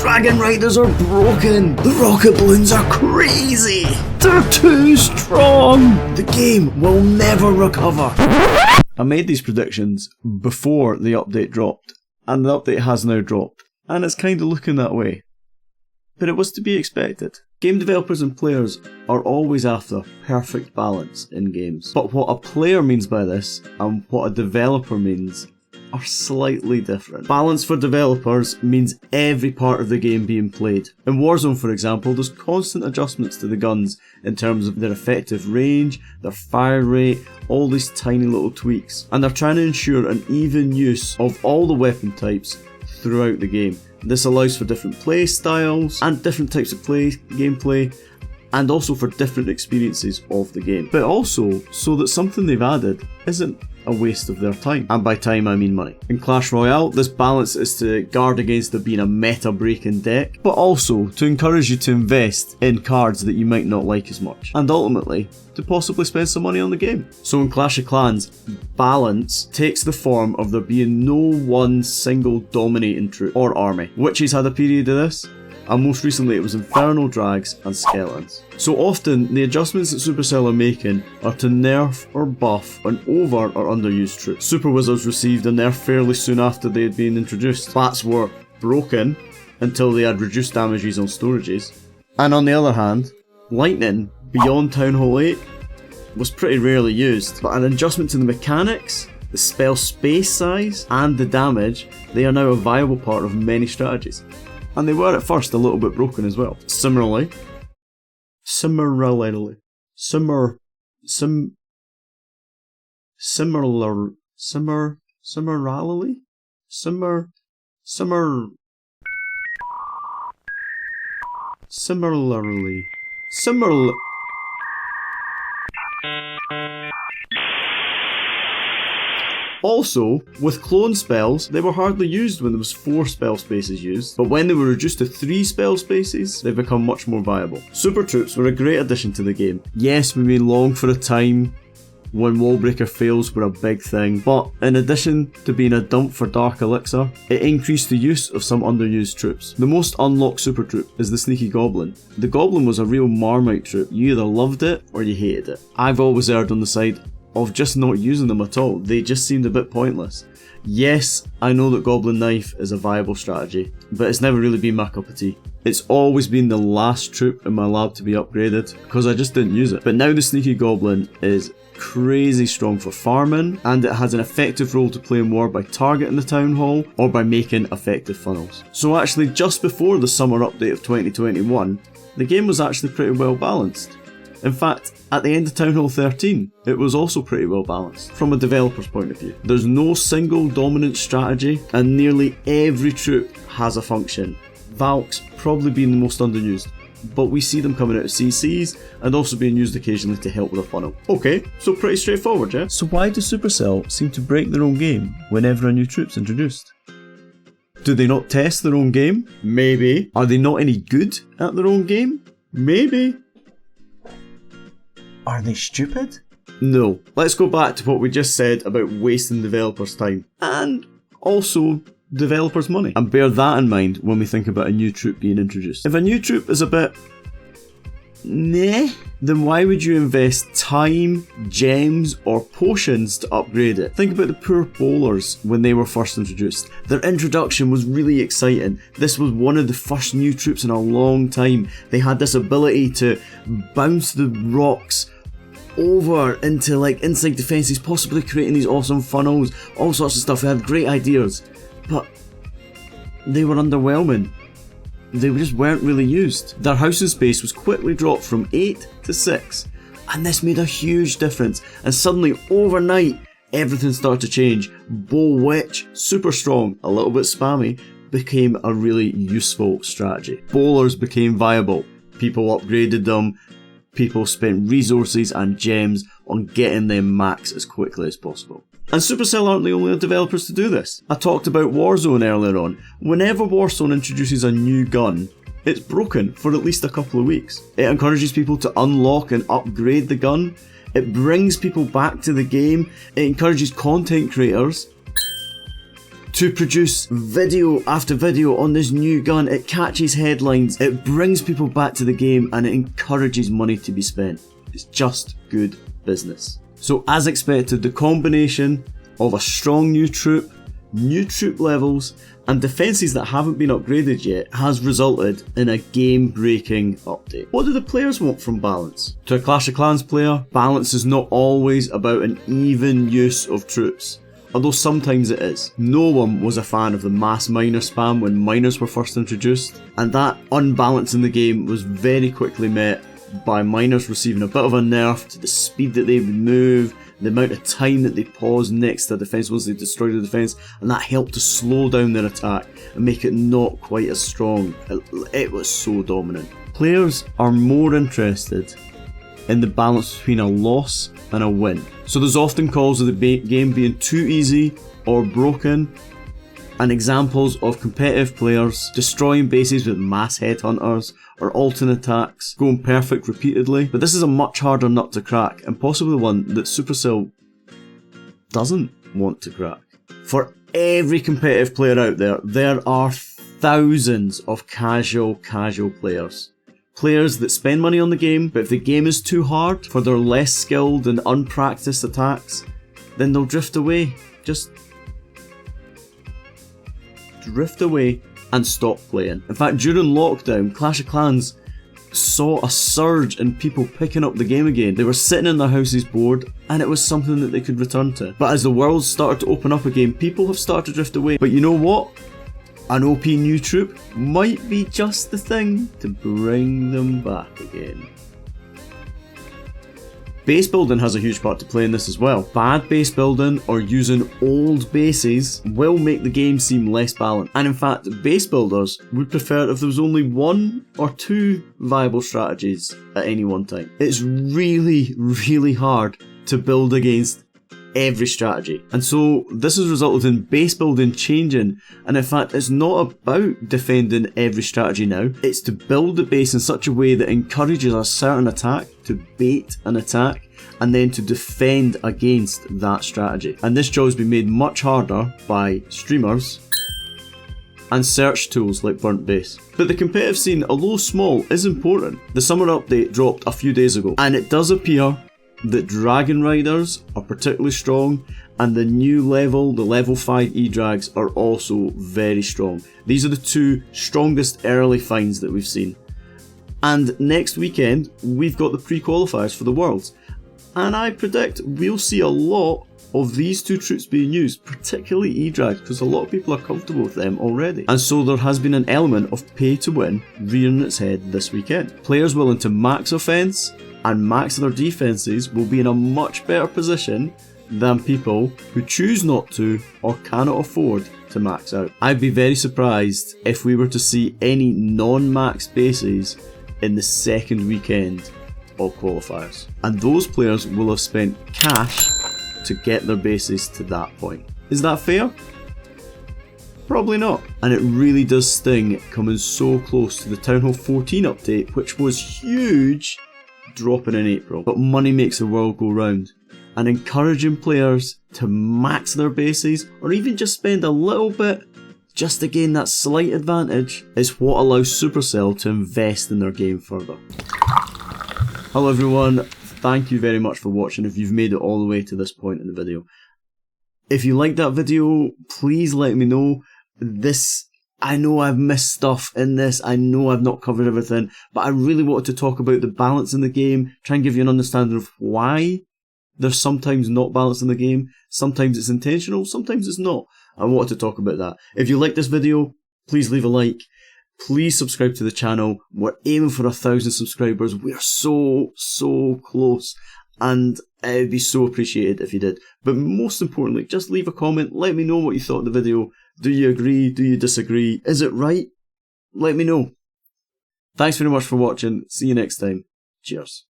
Dragon Riders are broken! The rocket balloons are crazy! They're too strong! The game will never recover! I made these predictions before the update dropped, and the update has now dropped, and it's kinda looking that way. But it was to be expected. Game developers and players are always after perfect balance in games. But what a player means by this, and what a developer means, are slightly different. Balance for developers means every part of the game being played. In Warzone, for example, there's constant adjustments to the guns in terms of their effective range, their fire rate, all these tiny little tweaks. And they're trying to ensure an even use of all the weapon types throughout the game. This allows for different play styles and different types of gameplay, and also for different experiences of the game. But also so that something they've added isn't a waste of their time. And by time I mean money. In Clash Royale, this balance is to guard against there being a meta breaking deck, but also to encourage you to invest in cards that you might not like as much, and ultimately to possibly spend some money on the game. So in Clash of Clans, balance takes the form of there being no one single dominating troop or army. Witches had a period of this, and most recently it was Infernal Drags and Skeletons. So often the adjustments that Supercell are making are to nerf or buff an over or underused troop. Super Wizards received a nerf fairly soon after they had been introduced. Bats were broken until they had reduced damages on storages. And on the other hand, Lightning, beyond Town Hall 8, was pretty rarely used, but an adjustment to the mechanics, the spell space size, and the damage, they are now a viable part of many strategies. And they were at first a little bit broken as well. Similarly, also, with clone spells, they were hardly used when there was 4 spell spaces used, but when they were reduced to 3 spell spaces, they've become much more viable. Super troops were a great addition to the game. Yes, we may long for a time when wallbreaker fails were a big thing, but in addition to being a dump for Dark Elixir, it increased the use of some underused troops. The most unlocked super troop is the Sneaky Goblin. The Goblin was a real Marmite troop. You either loved it or you hated it. I've always erred on the side of just not using them at all. They just seemed a bit pointless. Yes, I know that Goblin Knife is a viable strategy, but it's never really been my cup of tea. It's always been the last troop in my lab to be upgraded, because I just didn't use it. But now the Sneaky Goblin is crazy strong for farming, and it has an effective role to play in war by targeting the town hall, or by making effective funnels. So actually, just before the summer update of 2021, the game was actually pretty well balanced. In fact, at the end of Town Hall 13, it was also pretty well balanced, from a developer's point of view. There's no single dominant strategy, and nearly every troop has a function. Valks probably being the most underused, but we see them coming out of CCs, and also being used occasionally to help with a funnel. Okay, so pretty straightforward, yeah? So why does Supercell seem to break their own game whenever a new troop's introduced? Do they not test their own game? Maybe. Are they not any good at their own game? Maybe. Are they stupid? No. Let's go back to what we just said about wasting developers' time. And also developers' money. And bear that in mind when we think about a new troop being introduced. If a new troop is a bit then why would you invest time, gems, or potions to upgrade it? Think about the poor bowlers when they were first introduced. Their introduction was really exciting. This was one of the first new troops in a long time. They had this ability to bounce the rocks over into inside defences, possibly creating these awesome funnels, all sorts of stuff. They had great ideas, but they were underwhelming. They just weren't really used. Their housing space was quickly dropped from 8 to 6, and this made a huge difference, and suddenly overnight everything started to change. Bow Witch, super strong, a little bit spammy, became a really useful strategy. Bowlers became viable, people upgraded them, people spent resources and gems on getting them max as quickly as possible. And Supercell aren't the only developers to do this. I talked about Warzone earlier on. Whenever Warzone introduces a new gun, it's broken for at least a couple of weeks. It encourages people to unlock and upgrade the gun. It brings people back to the game. It encourages content creators to produce video after video on this new gun. It catches headlines, it brings people back to the game, and it encourages money to be spent. It's just good business. So as expected, the combination of a strong new troop levels, and defences that haven't been upgraded yet has resulted in a game-breaking update. What do the players want from balance? To a Clash of Clans player, balance is not always about an even use of troops, although sometimes it is. No one was a fan of the mass miner spam when miners were first introduced, and that unbalance in the game was very quickly met by miners receiving a bit of a nerf to the speed that they would move, the amount of time that they paused next to a defence once they destroyed the defence, and that helped to slow down their attack and make it not quite as strong. It was so dominant. Players are more interested in the balance between a loss and a win. So there's often calls of the game being too easy or broken, and examples of competitive players destroying bases with mass headhunters or alternate attacks, going perfect repeatedly. But this is a much harder nut to crack, and possibly one that Supercell doesn't want to crack. For every competitive player out there, there are thousands of casual players. Players that spend money on the game, but if the game is too hard for their less skilled and unpracticed attacks, then they'll drift away. Just drift away and stop playing. In fact, during lockdown, Clash of Clans saw a surge in people picking up the game again. They were sitting in their houses bored, and it was something that they could return to. But as the world started to open up again, people have started to drift away. But you know what? An OP new troop might be just the thing to bring them back again. Base building has a huge part to play in this as well. Bad base building or using old bases will make the game seem less balanced. And in fact, base builders would prefer if there was only one or two viable strategies at any one time. It's really hard to build against every strategy. And so this has resulted in base building changing, and in fact it's not about defending every strategy now, it's to build the base in such a way that encourages a certain attack, to bait an attack, and then to defend against that strategy. And this job has been made much harder by streamers and search tools like Burnt Base. But the competitive scene, although small, is important. The summer update dropped a few days ago, and it does appear that Dragon Riders are particularly strong, and the new level, the level 5 E-Drags, are also very strong. These are the two strongest early finds that we've seen. And next weekend, we've got the pre-qualifiers for the Worlds. And I predict we'll see a lot of these two troops being used, particularly E-Drags, because a lot of people are comfortable with them already. And so there has been an element of pay to win rearing its head this weekend. Players willing to max offense and max their defenses will be in a much better position than people who choose not to or cannot afford to max out. I'd be very surprised if we were to see any non-max bases in the second weekend of qualifiers. And those players will have spent cash to get their bases to that point. Is that fair? Probably not. And it really does sting coming so close to the Town Hall 14 update, which was huge, dropping in April. But money makes the world go round, and encouraging players to max their bases or even just spend a little bit just to gain that slight advantage is what allows Supercell to invest in their game further. Hello everyone, thank you very much for watching if you've made it all the way to this point in the video. If you liked that video, please let me know. I know I've missed stuff in this, I know I've not covered everything, but I really wanted to talk about the balance in the game, try and give you an understanding of why there's sometimes not balance in the game, sometimes it's intentional, sometimes it's not. I wanted to talk about that. If you like this video, please leave a like, please subscribe to the channel. We're aiming for 1,000 subscribers, we're so close, and it would be so appreciated if you did. But most importantly, just leave a comment, let me know what you thought of the video. Do you agree? Do you disagree? Is it right? Let me know. Thanks very much for watching. See you next time. Cheers.